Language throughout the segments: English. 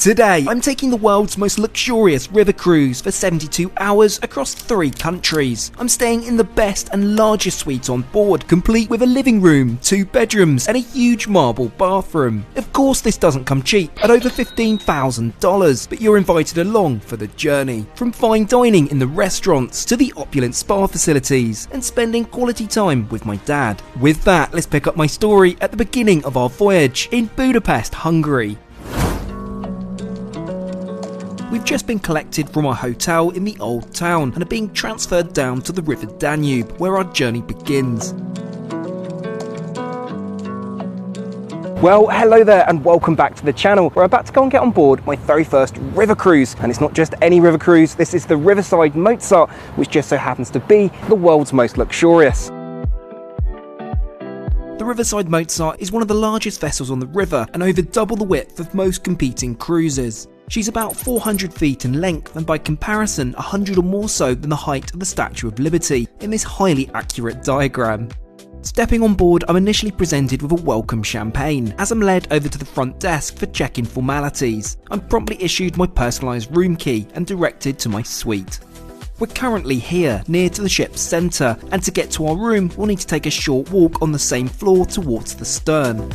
Today, I'm taking the world's most luxurious river cruise for 72 hours across 3 countries. I'm staying in the best and largest suite on board, complete with a living room, 2 bedrooms, and a huge marble bathroom. Of course, this doesn't come cheap at over $15,000, but you're invited along for the journey. From fine dining in the restaurants to the opulent spa facilities and spending quality time with my dad. With that, let's pick up my story at the beginning of our voyage in Budapest, Hungary. We've just been collected from our hotel in the Old Town and are being transferred down to the River Danube, where our journey begins. Well, hello there and welcome back to the channel. We're about to go and get on board my very first river cruise, and it's not just any river cruise, this is the Riverside Mozart, which just so happens to be the world's most luxurious. The Riverside Mozart is one of the largest vessels on the river and over double the width of most competing cruises. She's about 400 feet in length and by comparison 100 or more so than the height of the Statue of Liberty in this highly accurate diagram. Stepping on board, I'm initially presented with a welcome champagne as I'm led over to the front desk for check-in formalities. I'm promptly issued my personalised room key and directed to my suite. We're currently here, near to the ship's centre, and to get to our room we'll need to take a short walk on the same floor towards the stern.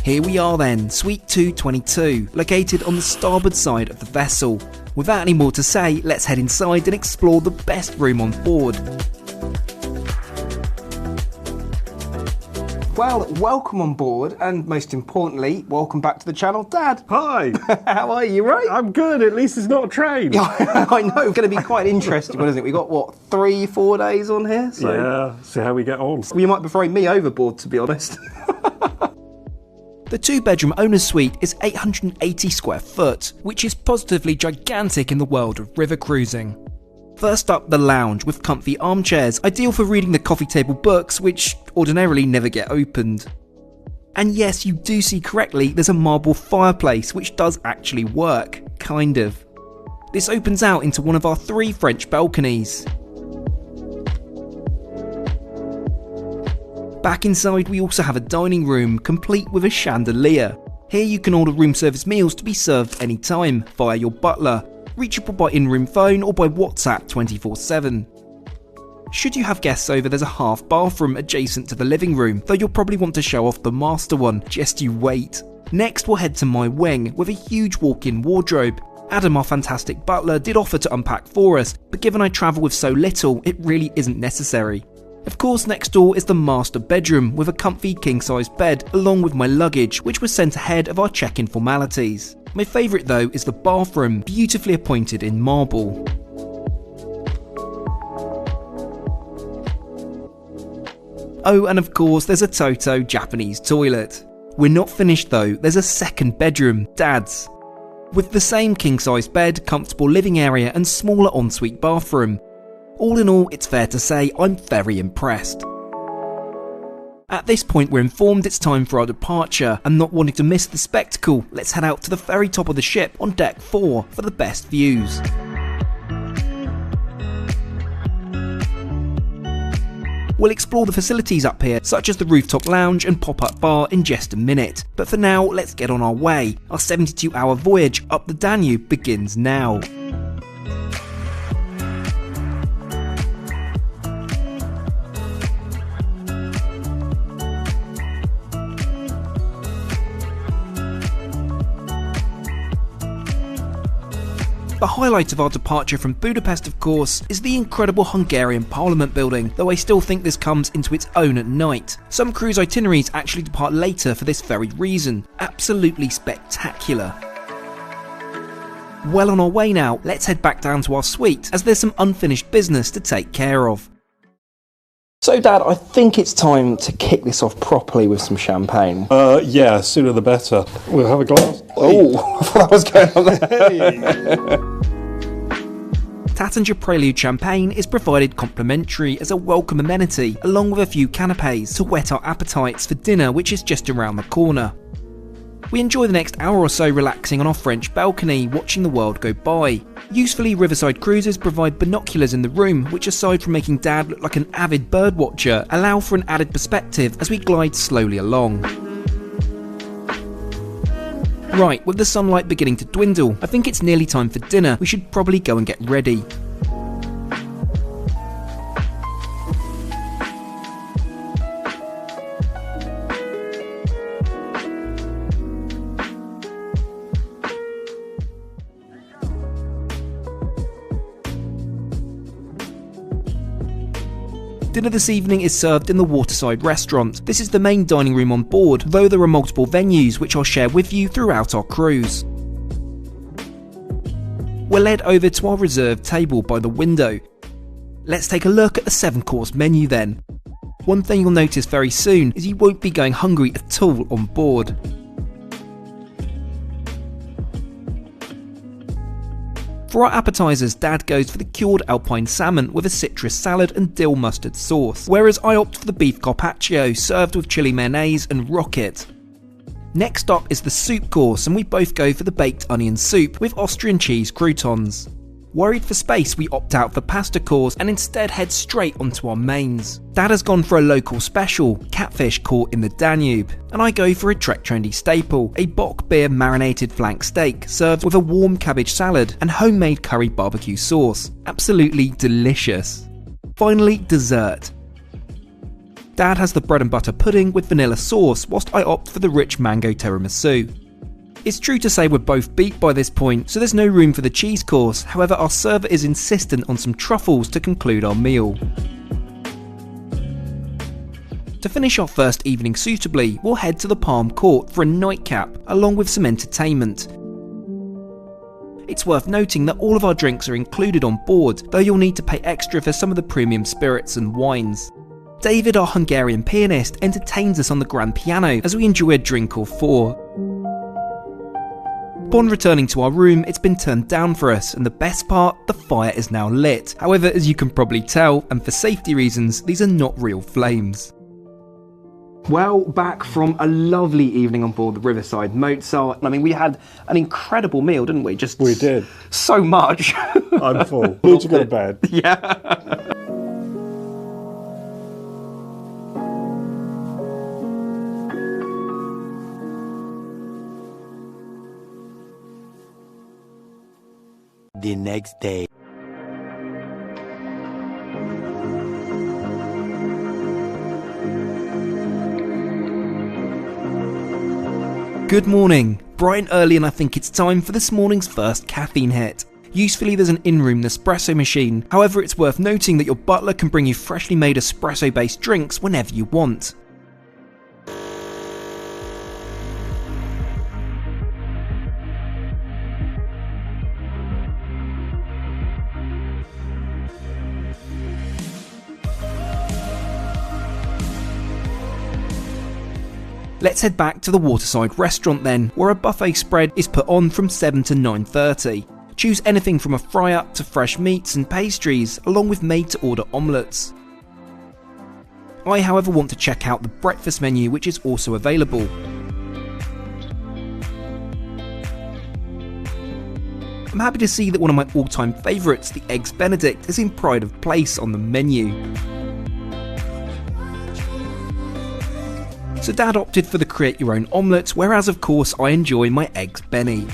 Here we are then, Suite 222, located on the starboard side of the vessel. Without any more to say, let's head inside and explore the best room on board. Well, welcome on board, and most importantly, welcome back to the channel, Dad. Hi. How are you, right? I'm good, at least it's not a train. Yeah, I know, it's going to be quite interesting, isn't it? We've got, what, 3-4 days on here? So yeah, see how we get on. well, you might be throwing me overboard, to be honest. The 2-bedroom owner's suite is 880 square foot, which is positively gigantic in the world of river cruising. First up, the lounge with comfy armchairs, ideal for reading the coffee table books, which ordinarily never get opened. And yes, you do see correctly, there's a marble fireplace, which does actually work, kind of. This opens out into one of our 3 French balconies. Back inside, we also have a dining room, complete with a chandelier. Here you can order room service meals to be served anytime, via your butler, reachable by in-room phone or by WhatsApp 24/7. Should you have guests over, there's a half bathroom adjacent to the living room, though you'll probably want to show off the master one, just you wait. Next we'll head to my wing, with a huge walk-in wardrobe. Adam, our fantastic butler, did offer to unpack for us, but given I travel with so little, it really isn't necessary. Of course, next door is the master bedroom with a comfy king-size bed along with my luggage, which was sent ahead of our check-in formalities. My favourite though is the bathroom, beautifully appointed in marble. Oh, and of course there's a Toto Japanese toilet. We're not finished though, there's a second bedroom, Dad's. With the same king-size bed, comfortable living area and smaller ensuite bathroom. All in all, it's fair to say I'm very impressed. At this point we're informed it's time for our departure, and not wanting to miss the spectacle, let's head out to the very top of the ship on deck 4 for the best views. We'll explore the facilities up here, such as the rooftop lounge and pop-up bar in just a minute, but for now let's get on our way. Our 72-hour voyage up the Danube begins now. The highlight of our departure from Budapest, of course, is the incredible Hungarian Parliament building, though I still think this comes into its own at night. Some cruise itineraries actually depart later for this very reason. Absolutely spectacular. Well, on our way now, let's head back down to our suite, as there's some unfinished business to take care of. So Dad, I think it's time to kick this off properly with some champagne. Yeah, sooner the better. We'll have a glass. Oh, I thought that was going on there. Hey. Tattinger Prelude champagne is provided complimentary as a welcome amenity, along with a few canapes to whet our appetites for dinner, which is just around the corner. We enjoy the next hour or so relaxing on our French balcony, watching the world go by. Usefully, Riverside Cruises provide binoculars in the room, which aside from making Dad look like an avid bird watcher, allow for an added perspective as we glide slowly along. Right, with the sunlight beginning to dwindle, I think it's nearly time for dinner. We should probably go and get ready. Dinner this evening is served in the waterside restaurant. This is the main dining room on board, though there are multiple venues which I'll share with you throughout our cruise. We're led over to our reserved table by the window. Let's take a look at the 7-course menu then. One thing you'll notice very soon is you won't be going hungry at all on board. For our appetizers, Dad goes for the cured alpine salmon with a citrus salad and dill mustard sauce, whereas I opt for the beef carpaccio served with chili mayonnaise and rocket. Next up is the soup course, and we both go for the baked onion soup with Austrian cheese croutons. Worried for space, we opt out for pasta course and instead head straight onto our mains. Dad has gone for a local special, catfish caught in the Danube, and I go for a Trek trendy staple, a Bock beer marinated flank steak served with a warm cabbage salad and homemade curry barbecue sauce. Absolutely delicious. Finally, dessert. Dad has the bread and butter pudding with vanilla sauce, whilst I opt for the rich mango tiramisu. It's true to say we're both beat by this point, so there's no room for the cheese course. However, our server is insistent on some truffles to conclude our meal. To finish our first evening suitably, we'll head to the Palm Court for a nightcap, along with some entertainment. It's worth noting that all of our drinks are included on board, though you'll need to pay extra for some of the premium spirits and wines. David, our Hungarian pianist, entertains us on the grand piano as we enjoy a drink or four. Upon returning to our room, it's been turned down for us, and the best part, the fire is now lit. However, as you can probably tell, and for safety reasons, these are not real flames. Well, back from a lovely evening on board the Riverside Mozart. I mean, we had an incredible meal, didn't we? We did. So much. I'm full. Need to go to bed. Yeah. The next day. Good morning. Bright and early, and I think it's time for this morning's first caffeine hit. Usefully, there's an in-room Nespresso machine. However, it's worth noting that your butler can bring you freshly made espresso-based drinks whenever you want. Let's head back to the waterside restaurant then, where a buffet spread is put on from 7 to 9:30. Choose anything from a fry-up to fresh meats and pastries, along with made-to-order omelettes. I, however, want to check out the breakfast menu, which is also available. I'm happy to see that one of my all-time favourites, the Eggs Benedict, is in pride of place on the menu. So Dad opted for the create your own omelette, whereas of course I enjoy my Eggs Benny.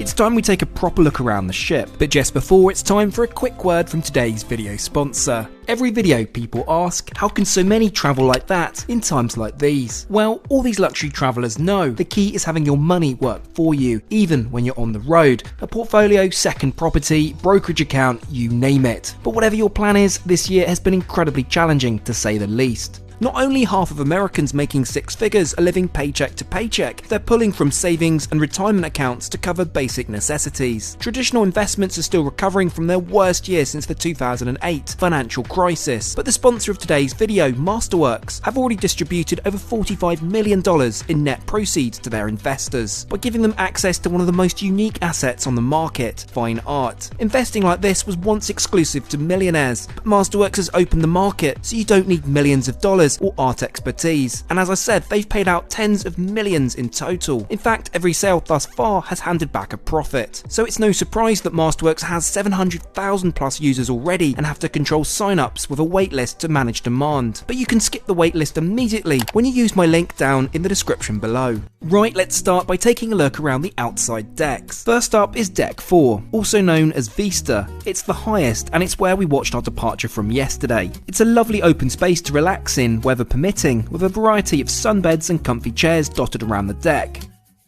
It's time we take a proper look around the ship, but just before, it's time for a quick word from today's video sponsor. Every video people ask, how can so many travel like that in times like these? Well, all these luxury travellers know the key is having your money work for you, even when you're on the road. A portfolio, second property, brokerage account, you name it. But whatever your plan is, this year has been incredibly challenging to say the least. Not only half of Americans making six figures are living paycheck to paycheck, they're pulling from savings and retirement accounts to cover basic necessities. Traditional investments are still recovering from their worst year since the 2008 financial crisis, but the sponsor of today's video, Masterworks, have already distributed over $45 million in net proceeds to their investors by giving them access to one of the most unique assets on the market, fine art. Investing like this was once exclusive to millionaires, but Masterworks has opened the market so you don't need millions of dollars colours or art expertise, and as I said, they've paid out tens of millions in total. In fact, every sale thus far has handed back a profit. So it's no surprise that Masterworks has 700,000 plus users already and have to control sign-ups with a waitlist to manage demand. But you can skip the waitlist immediately when you use my link down in the description below. Right, let's start by taking a look around the outside decks. First up is Deck 4, also known as Vista. It's the highest and it's where we watched our departure from yesterday. It's a lovely open space to relax in, weather permitting, with a variety of sunbeds and comfy chairs dotted around the deck.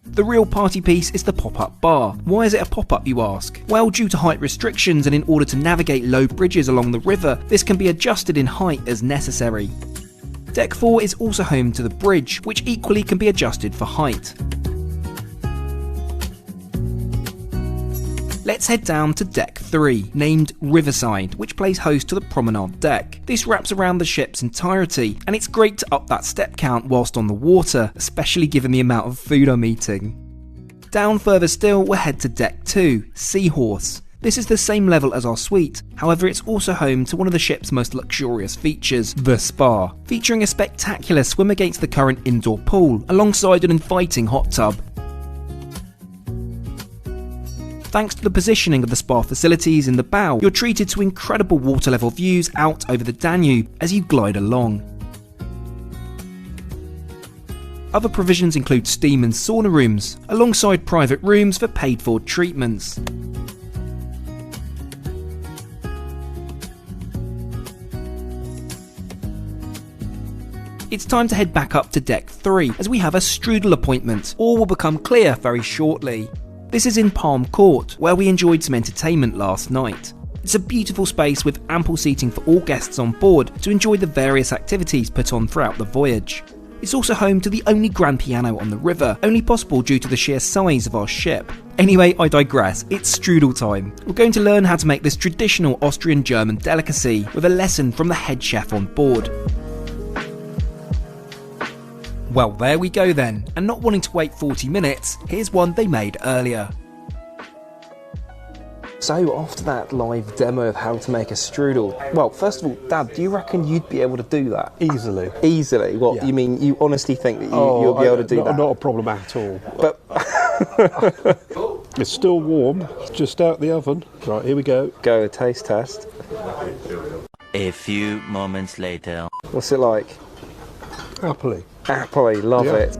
The real party piece is the pop-up bar. Why is it a pop-up, you ask? Well, due to height restrictions and in order to navigate low bridges along the river, this can be adjusted in height as necessary. Deck 4 is also home to the bridge, which equally can be adjusted for height. Let's head down to Deck 3, named Riverside, which plays host to the promenade deck. This wraps around the ship's entirety, and it's great to up that step count whilst on the water, especially given the amount of food I'm eating. Down further still, we'll head to Deck 2, Seahorse. This is the same level as our suite, however it's also home to one of the ship's most luxurious features, the spa, featuring a spectacular swim against the current indoor pool, alongside an inviting hot tub. Thanks to the positioning of the spa facilities in the bow, you're treated to incredible water level views out over the Danube as you glide along. Other provisions include steam and sauna rooms, alongside private rooms for paid-for treatments. It's time to head back up to Deck 3 as we have a strudel appointment. All will become clear very shortly. This is in Palm Court, where we enjoyed some entertainment last night. It's a beautiful space with ample seating for all guests on board to enjoy the various activities put on throughout the voyage. It's also home to the only grand piano on the river, only possible due to the sheer size of our ship. Anyway, I digress, it's strudel time. We're going to learn how to make this traditional Austrian-German delicacy with a lesson from the head chef on board. Well, there we go then, and not wanting to wait 40 minutes, here's one they made earlier. So after that live demo of how to make a strudel, well, first of all, Dad, do you reckon you'd be able to do that? Easily. Easily? What, Yeah. You mean you honestly think that you'll be able to do that? Not a problem at all. But It's still warm, it's just out the oven. Right, here we go. go, a taste test. A few moments later. What's it like? Happily. Happily, love Yeah. it.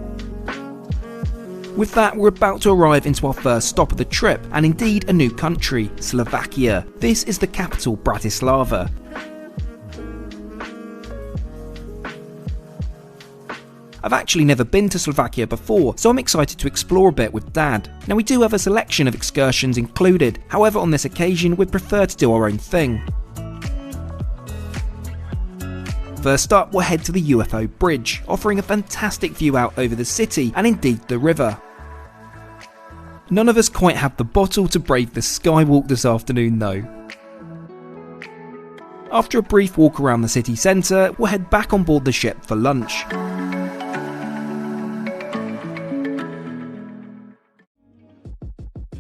With that, we're about to arrive into our first stop of the trip, and indeed a new country, Slovakia. This is the capital, Bratislava. I've actually never been to Slovakia before, so I'm excited to explore a bit with Dad. Now, we do have a selection of excursions included, however on this occasion we'd prefer to do our own thing. First up, we'll head to the UFO Bridge, offering a fantastic view out over the city and indeed the river. None of us quite have the bottle to brave the skywalk this afternoon though. After a brief walk around the city centre, we'll head back on board the ship for lunch.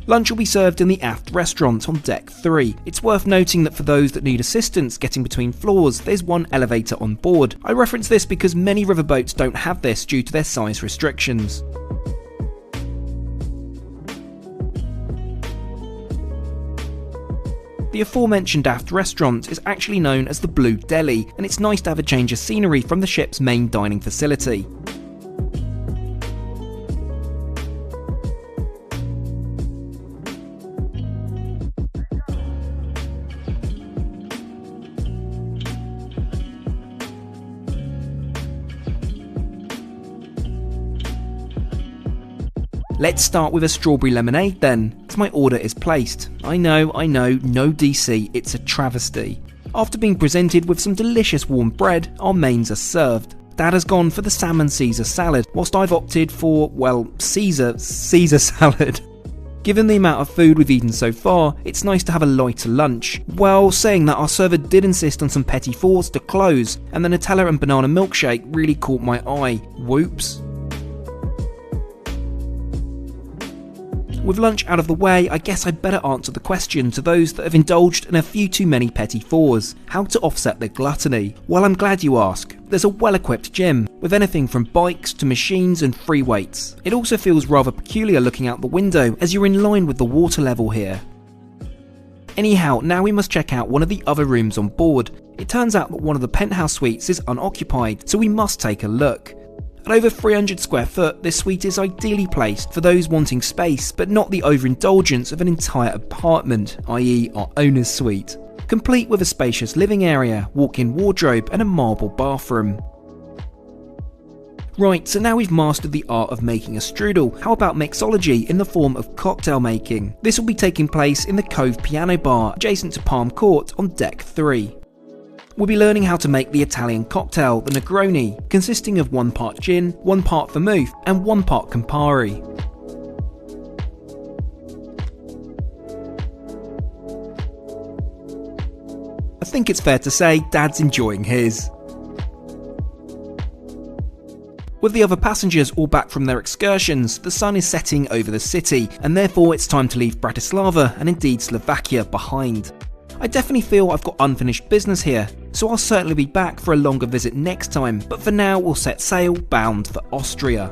Lunch will be served in the aft restaurant on Deck 3. It's worth noting that for those that need assistance getting between floors, there's one elevator on board. I reference this because many riverboats don't have this due to their size restrictions. The aforementioned aft restaurant is actually known as the Blue Deli, and it's nice to have a change of scenery from the ship's main dining facility. Let's start with a strawberry lemonade then, as my order is placed. I know, no DC, it's a travesty. After being presented with some delicious warm bread, our mains are served. Dad has gone for the salmon Caesar salad, whilst I've opted for, well, Caesar salad. Given the amount of food we've eaten so far, it's nice to have a lighter lunch. Well, saying that, our server did insist on some petit fours to close, and the Nutella and banana milkshake really caught my eye. Whoops. With lunch out of the way, I guess I'd better answer the question to those that have indulged in a few too many petit fours: how to offset their gluttony. Well, I'm glad you ask. There's a well-equipped gym, with anything from bikes to machines and free weights. It also feels rather peculiar looking out the window, as you're in line with the water level here. Anyhow, now we must check out one of the other rooms on board. It turns out that one of the penthouse suites is unoccupied, so we must take a look. At over 300 square foot, this suite is ideally placed for those wanting space, but not the overindulgence of an entire apartment, i.e. our owner's suite. Complete with a spacious living area, walk-in wardrobe and a marble bathroom. Right, so now we've mastered the art of making a strudel, how about mixology in the form of cocktail making? This will be taking place in the Cove Piano Bar, adjacent to Palm Court on Deck 3. We'll be learning how to make the Italian cocktail, the Negroni, consisting of 1 part gin, 1 part vermouth and 1 part Campari. I think it's fair to say Dad's enjoying his. With the other passengers all back from their excursions, the sun is setting over the city, and therefore it's time to leave Bratislava and indeed Slovakia behind. I definitely feel I've got unfinished business here, so I'll certainly be back for a longer visit next time, but for now we'll set sail bound for Austria.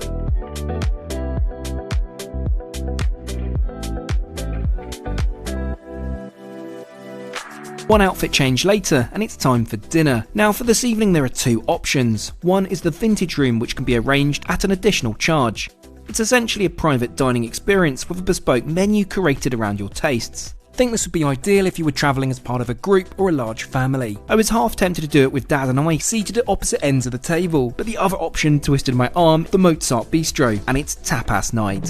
One outfit change later and it's time for dinner. Now for this evening there are 2 options. One is the vintage room, which can be arranged at an additional charge. It's essentially a private dining experience with a bespoke menu curated around your tastes. I think this would be ideal if you were travelling as part of a group or a large family. I was half tempted to do it with Dad and I seated at opposite ends of the table, but the other option twisted my arm, the Mozart Bistro, and it's tapas night.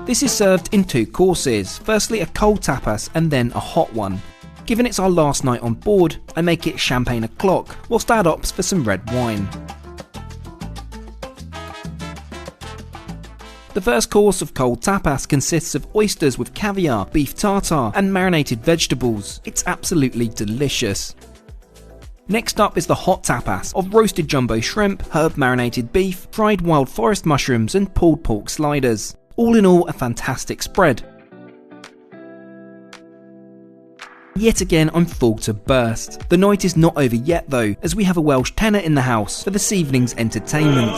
This is served in 2 courses, firstly a cold tapas and then a hot one. Given it's our last night on board, I make it champagne o'clock, whilst Dad opts for some red wine. The first course of cold tapas consists of oysters with caviar, beef tartare and marinated vegetables. It's absolutely delicious. Next up is the hot tapas of roasted jumbo shrimp, herb marinated beef, fried wild forest mushrooms and pulled pork sliders. All in all, a fantastic spread. Yet again, I'm full to burst. The night is not over yet though, as we have a Welsh tenor in the house for this evening's entertainment.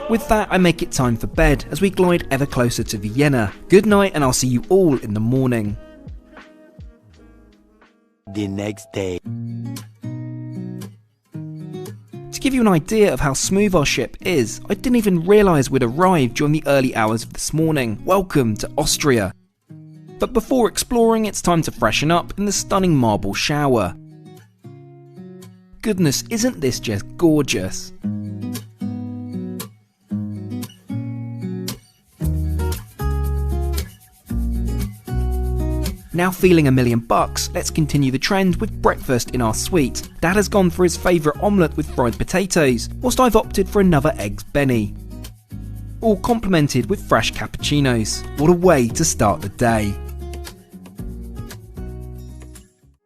With that, I make it time for bed as we glide ever closer to Vienna. Good night, and I'll see you all in the morning. The next day. To give you an idea of how smooth our ship is, I didn't even realise we'd arrived during the early hours of this morning. Welcome to Austria. But before exploring, it's time to freshen up in the stunning marble shower. Goodness, isn't this just gorgeous? Now feeling $1 million, let's continue the trend with breakfast in our suite. Dad has gone for his favourite omelette with fried potatoes, whilst I've opted for another eggs Benny. All complemented with fresh cappuccinos. What a way to start the day.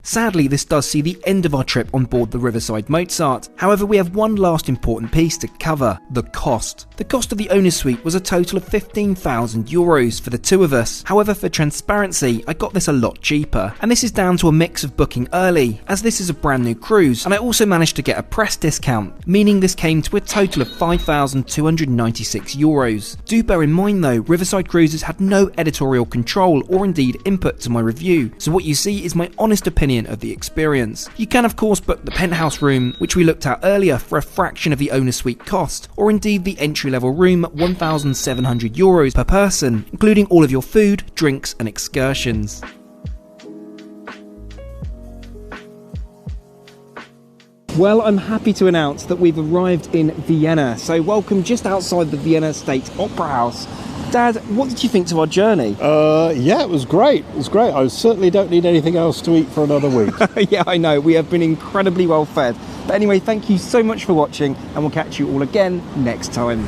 Sadly, this does see the end of our trip on board the Riverside Mozart. However, we have one last important piece to cover: the cost. The cost of the owner's suite was a total of €15,000 for the 2 of us. However, for transparency, I got this a lot cheaper, and this is down to a mix of booking early, as this is a brand new cruise, and I also managed to get a press discount, meaning this came to a total of €5,296. Do bear in mind though, Riverside Cruises had no editorial control or indeed input to my review, so what you see is my honest opinion of the experience. You can of course book the penthouse room, which we looked at earlier, for a fraction of the owner's suite cost, or indeed the entry level room at €1,700 per person, including all of your food, drinks and excursions. Well, I'm happy to announce that we've arrived in Vienna, so welcome just outside the Vienna State Opera House. Dad, what did you think to our journey? Yeah, it was great. It was great. I certainly don't need anything else to eat for another week. Yeah, I know. We have been incredibly well fed. But anyway, thank you so much for watching, and we'll catch you all again next time.